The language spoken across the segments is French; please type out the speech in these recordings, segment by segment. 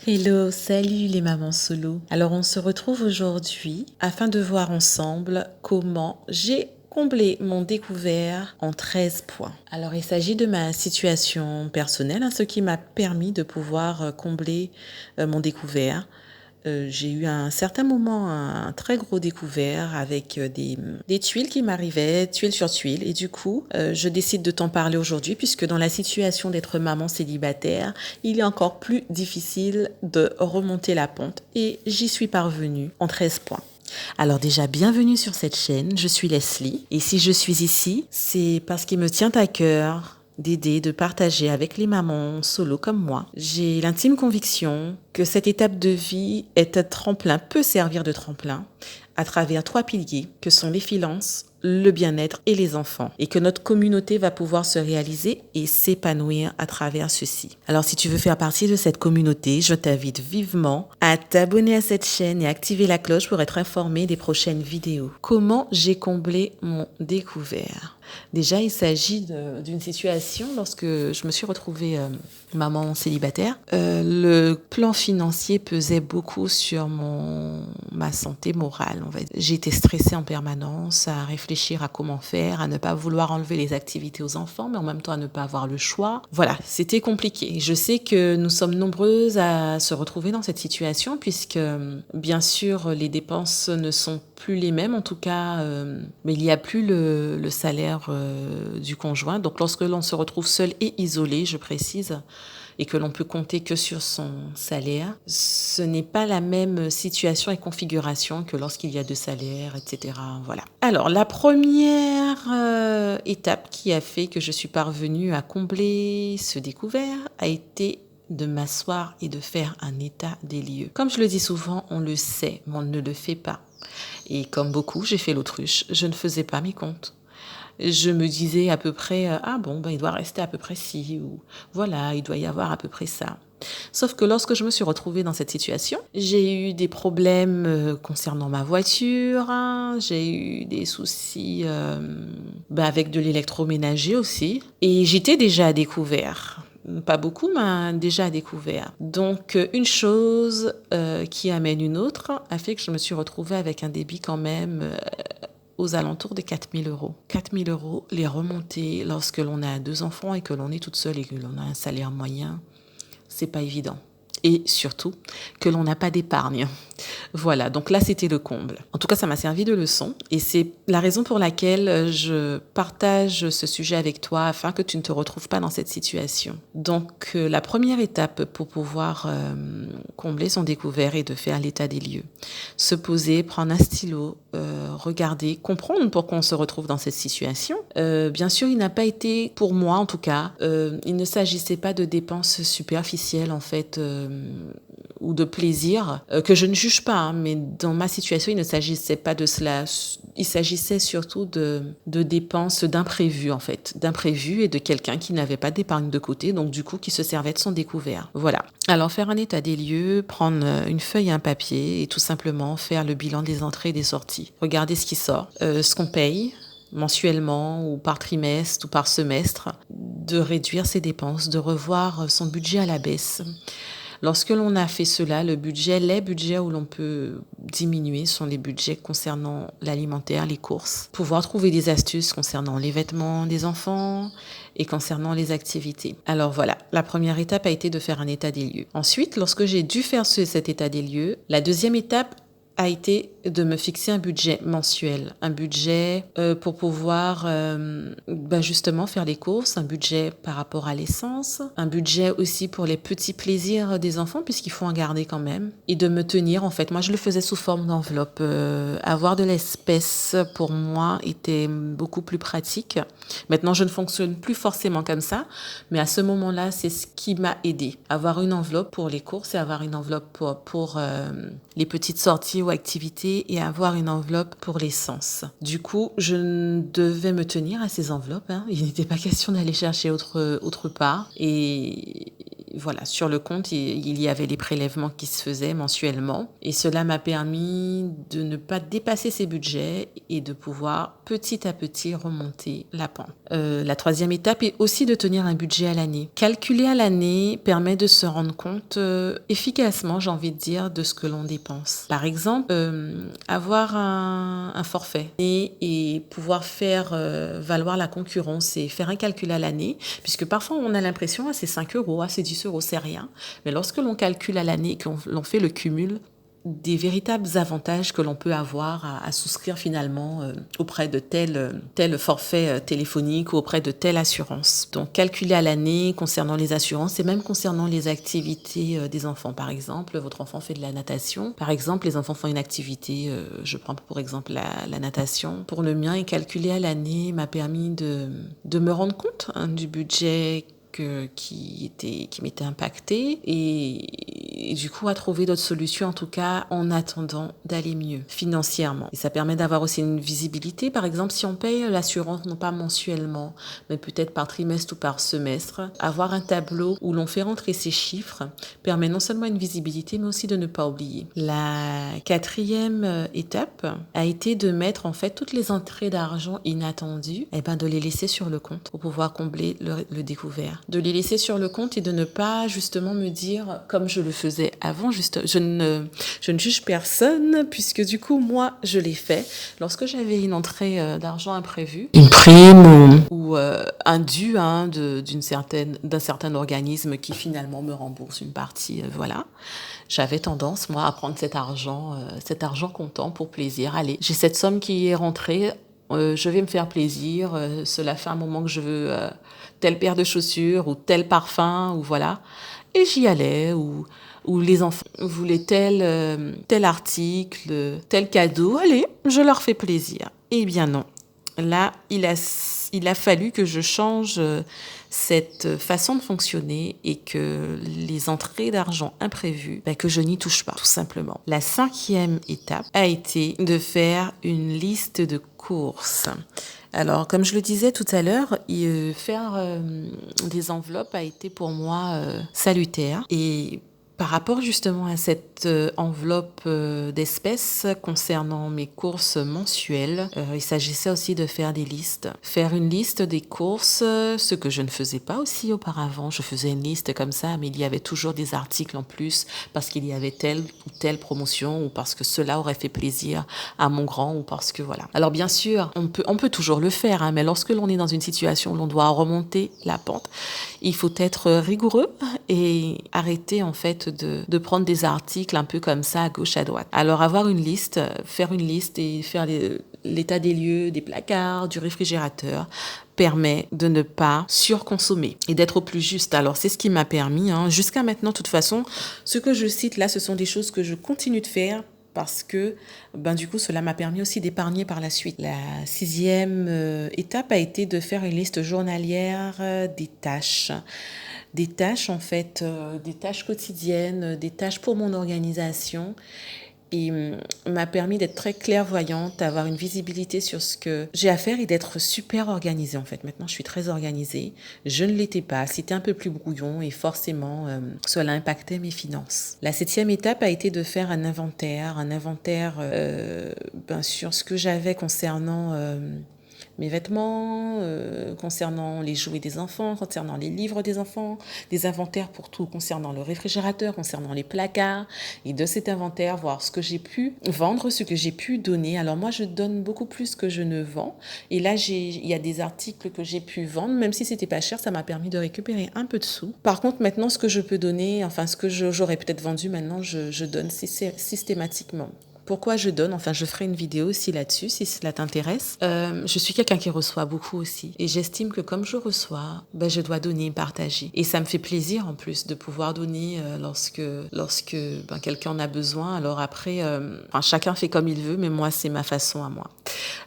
Hello, salut les mamans solo. Alors on se retrouve aujourd'hui afin de voir ensemble comment j'ai comblé mon découvert en 13 points. Alors il s'agit de ma situation personnelle, ce qui m'a permis de pouvoir combler mon découvert. J'ai eu à un certain moment un très gros découvert avec des tuiles qui m'arrivaient, tuile sur tuile. Et du coup, je décide de t'en parler aujourd'hui puisque dans la situation d'être maman célibataire, il est encore plus difficile de remonter la pente. Et j'y suis parvenue en 13 points. Alors déjà, bienvenue sur cette chaîne, je suis Leslie. Et si je suis ici, c'est parce qu'il me tient à cœur d'aider, de partager avec les mamans solo comme moi. J'ai l'intime conviction que cette étape de vie est un tremplin, peut servir de tremplin à travers 3 piliers que sont les finances, le bien-être et les enfants, et que notre communauté va pouvoir se réaliser et s'épanouir à travers ceci. Alors si tu veux faire partie de cette communauté, je t'invite vivement à t'abonner à cette chaîne et activer la cloche pour être informé des prochaines vidéos. Comment j'ai comblé mon découvert? Déjà, il s'agit d'une situation lorsque je me suis retrouvée maman célibataire. Le plan financier pesait beaucoup sur ma santé morale, on va dire. J'étais stressée en permanence à réfléchir à comment faire, à ne pas vouloir enlever les activités aux enfants, mais en même temps à ne pas avoir le choix. Voilà, c'était compliqué. Je sais que nous sommes nombreuses à se retrouver dans cette situation puisque, bien sûr, les dépenses ne sont plus les mêmes, en tout cas, mais il n'y a plus le salaire du conjoint. Donc, lorsque l'on se retrouve seul et isolé, je précise, et que l'on peut compter que sur son salaire, ce n'est pas la même situation et configuration que lorsqu'il y a 2 salaires, etc. Voilà. Alors, la première étape qui a fait que je suis parvenue à combler ce découvert a été de m'asseoir et de faire un état des lieux. Comme je le dis souvent, on le sait, mais on ne le fait pas. Et comme beaucoup, j'ai fait l'autruche. Je ne faisais pas mes comptes. Je me disais à peu près, ah bon, il doit rester à peu près ci, ou voilà, il doit y avoir à peu près ça. Sauf que lorsque je me suis retrouvée dans cette situation, j'ai eu des problèmes concernant ma voiture, hein, j'ai eu des soucis avec de l'électroménager aussi, et j'étais déjà à découvert. Pas beaucoup, mais déjà à découvert. Donc, une chose qui amène une autre a fait que je me suis retrouvée avec un débit quand même aux alentours de 4 000 euros. 4 000 euros, les remonter lorsque l'on a 2 enfants et que l'on est toute seule et que l'on a un salaire moyen, c'est pas évident. Et surtout, que l'on n'a pas d'épargne. Voilà, donc là, c'était le comble. En tout cas, ça m'a servi de leçon et c'est la raison pour laquelle je partage ce sujet avec toi afin que tu ne te retrouves pas dans cette situation. Donc, la première étape pour pouvoir combler son découvert est de faire l'état des lieux. Se poser, prendre un stylo, regarder, comprendre pourquoi on se retrouve dans cette situation. Bien sûr, il n'a pas été, pour moi en tout cas, il ne s'agissait pas de dépenses superficielles en fait, ou de plaisir, que je ne juge pas, hein, mais dans ma situation, il ne s'agissait pas de cela. Il s'agissait surtout de dépenses d'imprévus, en fait. D'imprévus et de quelqu'un qui n'avait pas d'épargne de côté, donc du coup, qui se servait de son découvert. Voilà. Alors, faire un état des lieux, prendre une feuille et un papier et tout simplement faire le bilan des entrées et des sorties. Regarder ce qui sort, ce qu'on paye, mensuellement ou par trimestre ou par semestre, de réduire ses dépenses, de revoir son budget à la baisse. Lorsque l'on a fait cela, les budgets où l'on peut diminuer sont les budgets concernant l'alimentaire, les courses. Pouvoir trouver des astuces concernant les vêtements des enfants et concernant les activités. Alors voilà, la première étape a été de faire un état des lieux. Ensuite, lorsque j'ai dû faire cet état des lieux, la deuxième étape a été de me fixer un budget mensuel, un budget pour pouvoir justement faire les courses, un budget par rapport à l'essence, un budget aussi pour les petits plaisirs des enfants puisqu'il faut en garder quand même, et de me tenir en fait. Moi je le faisais sous forme d'enveloppe. Avoir de l'espèce pour moi était beaucoup plus pratique. Maintenant je ne fonctionne plus forcément comme ça, mais à ce moment-là c'est ce qui m'a aidé. Avoir une enveloppe pour les courses et avoir une enveloppe pour les petites sorties ou activités et avoir une enveloppe pour l'essence. Du coup, je devais me tenir à ces enveloppes. Il n'était pas question d'aller chercher autre part. Et voilà, sur le compte, il y avait les prélèvements qui se faisaient mensuellement. Et cela m'a permis de ne pas dépasser ces budgets et de pouvoir petit à petit remonter la pente. La troisième étape est aussi de tenir un budget à l'année. Calculer à l'année permet de se rendre compte efficacement, j'ai envie de dire, de ce que l'on dépense. Par exemple, avoir un forfait et pouvoir faire valoir la concurrence et faire un calcul à l'année, puisque parfois on a l'impression, c'est 5 euros, c'est 10 euros, c'est rien. Mais lorsque l'on calcule à l'année, qu'on fait le cumul, des véritables avantages que l'on peut avoir à souscrire finalement auprès de tel forfait téléphonique ou auprès de telle assurance. Donc calculer à l'année concernant les assurances et même concernant les activités des enfants. Par exemple, votre enfant fait de la natation. Par exemple, les enfants font une activité, je prends pour exemple la natation. Pour le mien, et calculer à l'année m'a permis de me rendre compte du budget qui m'était impacté et du coup à trouver d'autres solutions en tout cas en attendant d'aller mieux financièrement. Et ça permet d'avoir aussi une visibilité. Par exemple, si on paye l'assurance non pas mensuellement mais peut-être par trimestre ou par semestre, avoir un tableau où l'on fait rentrer ces chiffres permet non seulement une visibilité mais aussi de ne pas oublier. La quatrième étape a été de mettre en fait toutes les entrées d'argent inattendues, de les laisser sur le compte pour pouvoir combler le découvert. De les laisser sur le compte et de ne pas justement me dire, comme je le faisais avant, je ne juge personne puisque du coup, moi, je l'ai fait. Lorsque j'avais une entrée d'argent imprévue, une prime ou un dû d'un certain organisme qui finalement me rembourse une partie, voilà. J'avais tendance, moi, à prendre cet argent comptant pour plaisir. Allez, j'ai cette somme qui est rentrée, je vais me faire plaisir, cela fait un moment que je veux telle paire de chaussures ou tel parfum, ou voilà. Et j'y allais, ou les enfants voulaient tel article, tel cadeau, allez, je leur fais plaisir. Eh bien non, là, il a fallu que je change cette façon de fonctionner et que les entrées d'argent imprévues, que je n'y touche pas, tout simplement. La cinquième étape a été de faire une liste de courses. Alors, comme je le disais tout à l'heure, faire des enveloppes a été pour moi salutaire. Et par rapport justement à cette enveloppe d'espèces concernant mes courses mensuelles, il s'agissait aussi de faire des listes. Faire une liste des courses, ce que je ne faisais pas aussi auparavant. Je faisais une liste comme ça, mais il y avait toujours des articles en plus parce qu'il y avait telle ou telle promotion ou parce que cela aurait fait plaisir à mon grand ou parce que voilà. Alors bien sûr, on peut toujours le faire, mais lorsque l'on est dans une situation où l'on doit remonter la pente, il faut être rigoureux et arrêter en fait de prendre des articles un peu comme ça à gauche à droite. Alors avoir une liste, faire une liste et faire l'état des lieux, des placards, du réfrigérateur permet de ne pas surconsommer et d'être au plus juste. Alors c'est ce qui m'a permis, jusqu'à maintenant de toute façon, ce que je cite là, ce sont des choses que je continue de faire parce que du coup cela m'a permis aussi d'épargner par la suite. La sixième étape a été de faire une liste journalière des tâches en fait, des tâches quotidiennes, des tâches pour mon organisation et m'a permis d'être très clairvoyante, d'avoir une visibilité sur ce que j'ai à faire et d'être super organisée en fait. Maintenant, je suis très organisée. Je ne l'étais pas. C'était un peu plus brouillon et forcément, cela impactait mes finances. La septième étape a été de faire un inventaire sur ce que j'avais concernant mes vêtements, concernant les jouets des enfants, concernant les livres des enfants, des inventaires pour tout, concernant le réfrigérateur, concernant les placards, et de cet inventaire, voir ce que j'ai pu vendre, ce que j'ai pu donner. Alors moi, je donne beaucoup plus que je ne vends, et là, il y a des articles que j'ai pu vendre, même si c'était pas cher, ça m'a permis de récupérer un peu de sous. Par contre, maintenant, ce que je peux donner, ce que j'aurais peut-être vendu, maintenant, je donne systématiquement. Pourquoi je donne, je ferai une vidéo aussi là-dessus si cela t'intéresse. Je suis quelqu'un qui reçoit beaucoup aussi et j'estime que comme je reçois, je dois donner et partager. Et ça me fait plaisir en plus de pouvoir donner lorsque quelqu'un en a besoin. Alors après, chacun fait comme il veut, mais moi c'est ma façon à moi.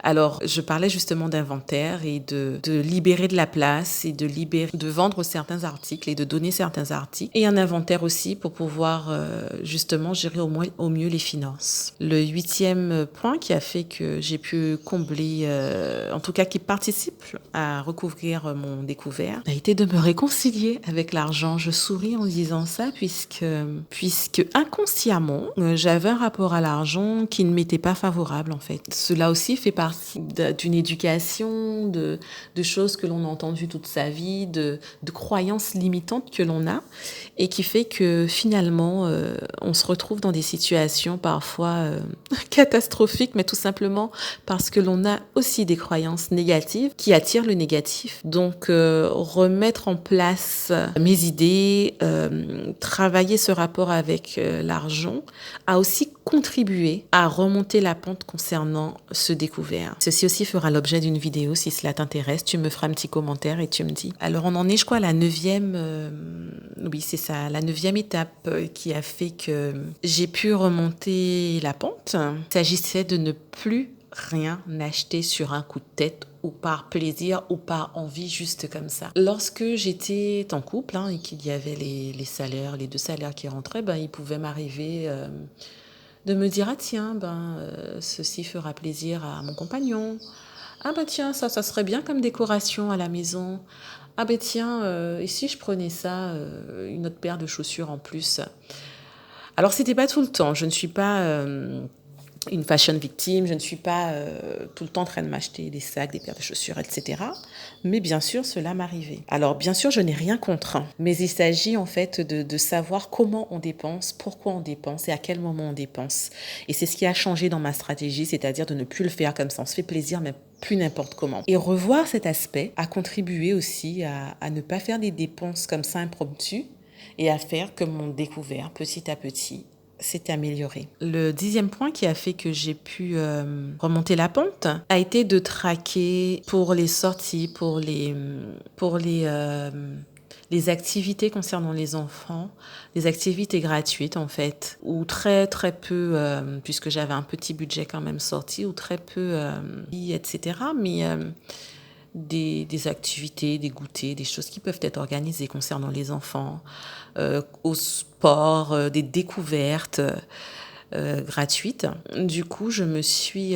Alors, je parlais justement d'inventaire et de libérer de la place et de vendre certains articles et de donner certains articles. Et un inventaire aussi pour pouvoir justement gérer au mieux les finances. Le 8e point qui a fait que j'ai pu combler, en tout cas qui participe à recouvrir mon découvert, a été de me réconcilier avec l'argent. Je souris en disant ça puisque inconsciemment, j'avais un rapport à l'argent qui ne m'était pas favorable en fait. Cela aussi fait partie d'une éducation, de choses que l'on a entendues toute sa vie, de croyances limitantes que l'on a et qui fait que finalement, on se retrouve dans des situations parfois catastrophiques, mais tout simplement parce que l'on a aussi des croyances négatives qui attirent le négatif. Donc, remettre en place mes idées, travailler ce rapport avec l'argent a aussi contribué à remonter la pente concernant ce découvert. Ceci aussi fera l'objet d'une vidéo si cela t'intéresse. Tu me feras un petit commentaire et tu me dis. Alors, on en est, je crois, à la 9e, oui, c'est ça, la 9e étape qui a fait que j'ai pu remonter la pente. Il s'agissait de ne plus rien acheter sur un coup de tête ou par plaisir ou par envie juste comme ça. Lorsque j'étais en couple et qu'il y avait les salaires, les 2 salaires qui rentraient, il pouvait m'arriver de me dire « Ah tiens, ceci fera plaisir à mon compagnon. Ah tiens, ça serait bien comme décoration à la maison. Ah tiens, et si je prenais ça, une autre paire de chaussures en plus ?» Alors, c'était pas tout le temps. Je ne suis pas une fashion victime, je ne suis pas tout le temps en train de m'acheter des sacs, des paires de chaussures, etc. Mais bien sûr, cela m'arrivait. Alors, bien sûr, je n'ai rien contre, mais il s'agit en fait de savoir comment on dépense, pourquoi on dépense et à quel moment on dépense. Et c'est ce qui a changé dans ma stratégie, c'est-à-dire de ne plus le faire comme ça. On se fait plaisir, mais plus n'importe comment. Et revoir cet aspect a contribué aussi à ne pas faire des dépenses comme ça impromptues et à faire que mon découvert, petit à petit, s'est amélioré. Le 10e point qui a fait que j'ai pu remonter la pente a été de traquer pour les sorties, pour les activités concernant les enfants, les activités gratuites en fait, ou très très peu, puisque j'avais un petit budget quand même sorti, ou très peu, etc. Mais des activités, des goûters, des choses qui peuvent être organisées concernant les enfants, au sport, des découvertes gratuites. Du coup, je me suis,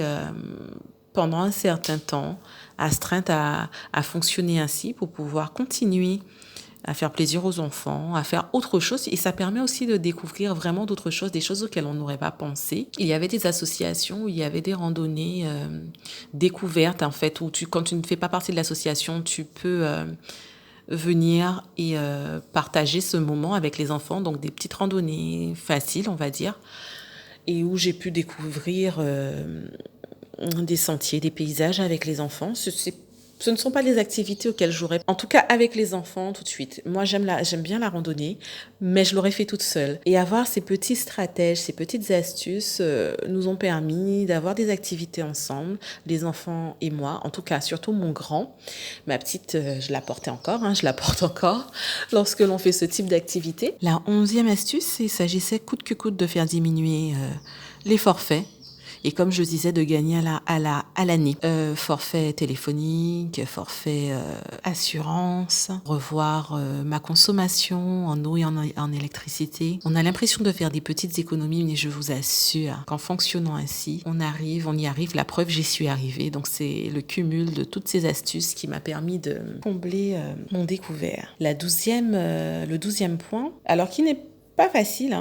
pendant un certain temps, astreinte à fonctionner ainsi pour pouvoir continuer à faire plaisir aux enfants, à faire autre chose. Et ça permet aussi de découvrir vraiment d'autres choses, des choses auxquelles on n'aurait pas pensé. Il y avait des associations où il y avait des randonnées découvertes, en fait, où quand tu ne fais pas partie de l'association, tu peux venir et partager ce moment avec les enfants. Donc, des petites randonnées faciles, on va dire, et où j'ai pu découvrir des sentiers, des paysages avec les enfants. Ce ne sont pas les activités auxquelles j'aurais... En tout cas, avec les enfants, tout de suite. Moi, j'aime bien la randonnée, mais je l'aurais fait toute seule. Et avoir ces petits stratèges, ces petites astuces nous ont permis d'avoir des activités ensemble, les enfants et moi. En tout cas, surtout mon grand. Ma petite, je la portais encore, je la porte encore lorsque l'on fait ce type d'activité. La 11e astuce, il s'agissait coûte que coûte de faire diminuer les forfaits. Et comme je disais, de gagner à l'année. Forfait téléphonique, forfait assurance, revoir ma consommation en eau et en électricité. On a l'impression de faire des petites économies, mais je vous assure qu'en fonctionnant ainsi, on y arrive. La preuve, j'y suis arrivée. Donc, c'est le cumul de toutes ces astuces qui m'a permis de combler mon découvert. Le 12e point, alors qui n'est pas facile,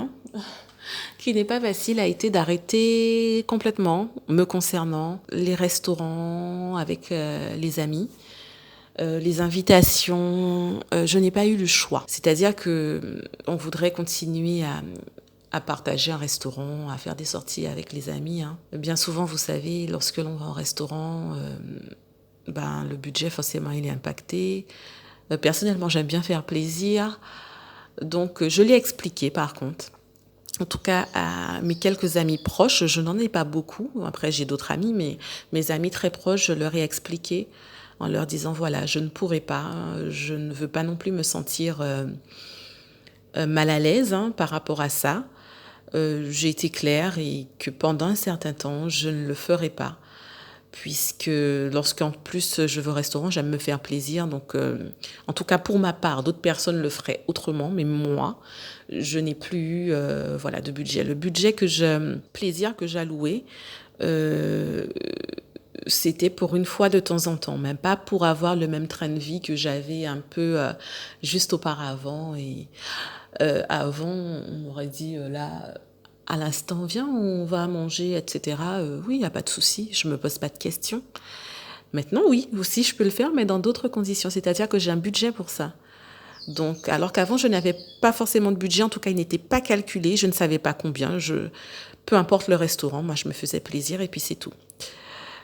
qui n'est pas facile, a été d'arrêter complètement, me concernant, les restaurants avec les amis, les invitations. Je n'ai pas eu le choix. C'est-à-dire que on voudrait continuer à partager un restaurant, à faire des sorties avec les amis. Bien souvent, vous savez, lorsque l'on va au restaurant, le budget, forcément, il est impacté. Personnellement, j'aime bien faire plaisir. Donc, je l'ai expliqué, par contre. En tout cas, à mes quelques amis proches, je n'en ai pas beaucoup. Après, j'ai d'autres amis, mais mes amis très proches, je leur ai expliqué en leur disant, voilà, je ne pourrai pas, je ne veux pas non plus me sentir mal à l'aise par rapport à ça. J'ai été claire et que pendant un certain temps, je ne le ferai pas. puisque lorsqu'en plus je vais au restaurant, j'aime me faire plaisir. Donc, en tout cas pour ma part, d'autres personnes le feraient autrement, mais moi, je n'ai plus voilà, de budget. Le budget plaisir que j'allouais, euh, c'était pour une fois de temps en temps, même pas pour avoir le même train de vie que j'avais un peu juste auparavant. Et avant, on m'aurait dit là, à l'instant, viens, on va manger, etc. Oui, il n'y a pas de souci, je me pose pas de questions. Maintenant, oui, aussi, je peux le faire, mais dans d'autres conditions. C'est-à-dire que j'ai un budget pour ça. Donc, alors qu'avant, je n'avais pas forcément de budget. En tout cas, il n'était pas calculé. Je ne savais pas combien. Peu importe le restaurant, moi, je me faisais plaisir et puis c'est tout.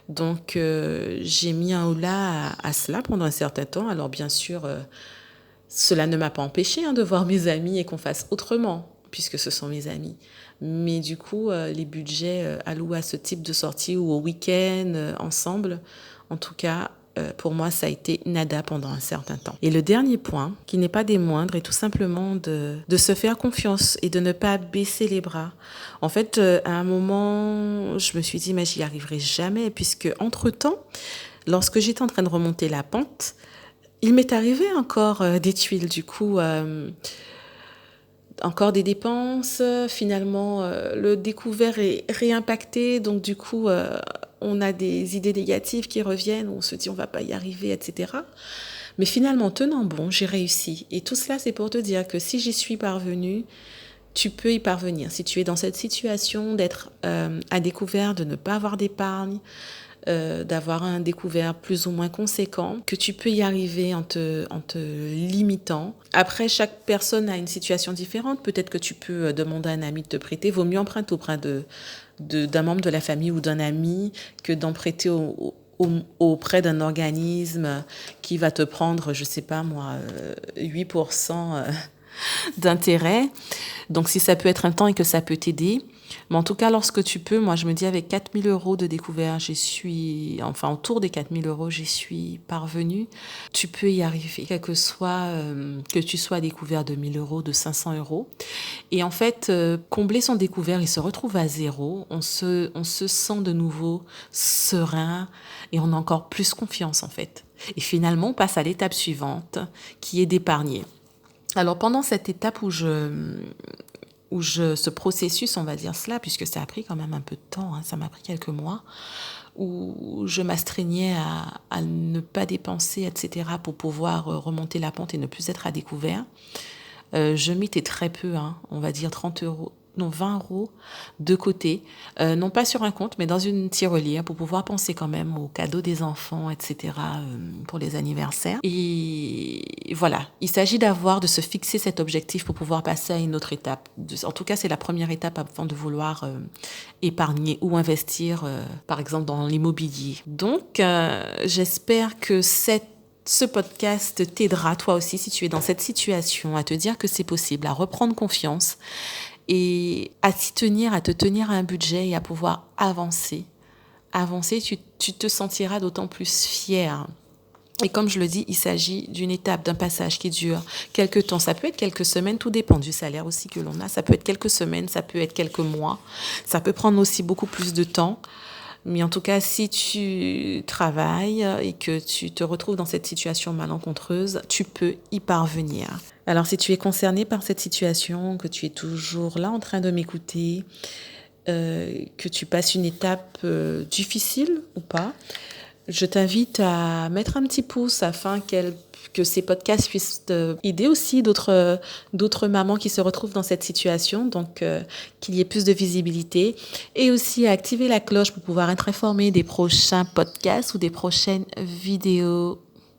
Donc, j'ai mis un holà à cela pendant un certain temps. Alors, bien sûr, cela ne m'a pas empêché de voir mes amis et qu'on fasse autrement, puisque ce sont mes amis. Mais du coup, les budgets alloués à ce type de sortie ou au week-end ensemble, en tout cas, pour moi, ça a été nada pendant un certain temps. Et le dernier point, qui n'est pas des moindres, est tout simplement de se faire confiance et de ne pas baisser les bras. En fait, à un moment, je me suis dit, mais j'y arriverai jamais, puisque entre-temps, lorsque j'étais en train de remonter la pente, il m'est arrivé encore des tuiles, du coup, encore des dépenses. Finalement, le découvert est réimpacté, donc du coup, on a des idées négatives qui reviennent, on se dit on va pas y arriver, etc. Mais finalement, tenant bon, j'ai réussi. Et tout cela, c'est pour te dire que si j'y suis parvenue, tu peux y parvenir. Si tu es dans cette situation d'être à découvert, de ne pas avoir d'épargne, d'avoir un découvert plus ou moins conséquent, que tu peux y arriver en te limitant. Après, chaque personne a une situation différente. Peut-être que tu peux demander à un ami de te prêter. Vaut mieux emprunter auprès d'un membre de la famille ou d'un ami que d'emprunter auprès d'un organisme qui va te prendre, je sais pas moi, 8% d'intérêt. Donc, si ça peut être un temps et que ça peut t'aider. Mais en tout cas, lorsque tu peux, moi, je me dis avec 4 000 euros de découvert, autour des 4 000 euros, j'y suis parvenue. Tu peux y arriver, quel que soit, que tu sois découvert de 1 000 euros, de 500 euros. Et en fait, combler son découvert, il se retrouve à zéro. On se sent de nouveau serein et on a encore plus confiance, en fait. Et finalement, on passe à l'étape suivante, qui est d'épargner. Alors, pendant cette étape ce processus, on va dire cela, puisque ça a pris quand même un peu de temps, ça m'a pris quelques mois, où je m'astreignais à ne pas dépenser, etc., pour pouvoir remonter la pente et ne plus être à découvert. Je mettais très peu, on va dire 20 euros de côté, non pas sur un compte, mais dans une tirelire pour pouvoir penser quand même aux cadeaux des enfants, etc., pour les anniversaires. Et voilà, il s'agit de se fixer cet objectif pour pouvoir passer à une autre étape. En tout cas, c'est la première étape avant de vouloir épargner ou investir, par exemple, dans l'immobilier. Donc, j'espère que ce podcast t'aidera, toi aussi, si tu es dans cette situation, à te dire que c'est possible, à reprendre confiance et à te tenir à un budget et à pouvoir avancer. Tu te sentiras d'autant plus fier. Et comme je le dis, il s'agit d'une étape, d'un passage qui dure quelques temps. Ça peut être quelques semaines, tout dépend du salaire aussi que l'on a. Ça peut être quelques semaines, ça peut être quelques mois. Ça peut prendre aussi beaucoup plus de temps. Mais en tout cas, si tu travailles et que tu te retrouves dans cette situation malencontreuse, tu peux y parvenir. Alors, si tu es concerné par cette situation, que tu es toujours là en train de m'écouter, que tu passes une étape difficile ou pas, je t'invite à mettre un petit pouce afin que ces podcasts puissent aider aussi d'autres mamans qui se retrouvent dans cette situation, donc qu'il y ait plus de visibilité, et aussi à activer la cloche pour pouvoir être informé des prochains podcasts ou des prochaines vidéos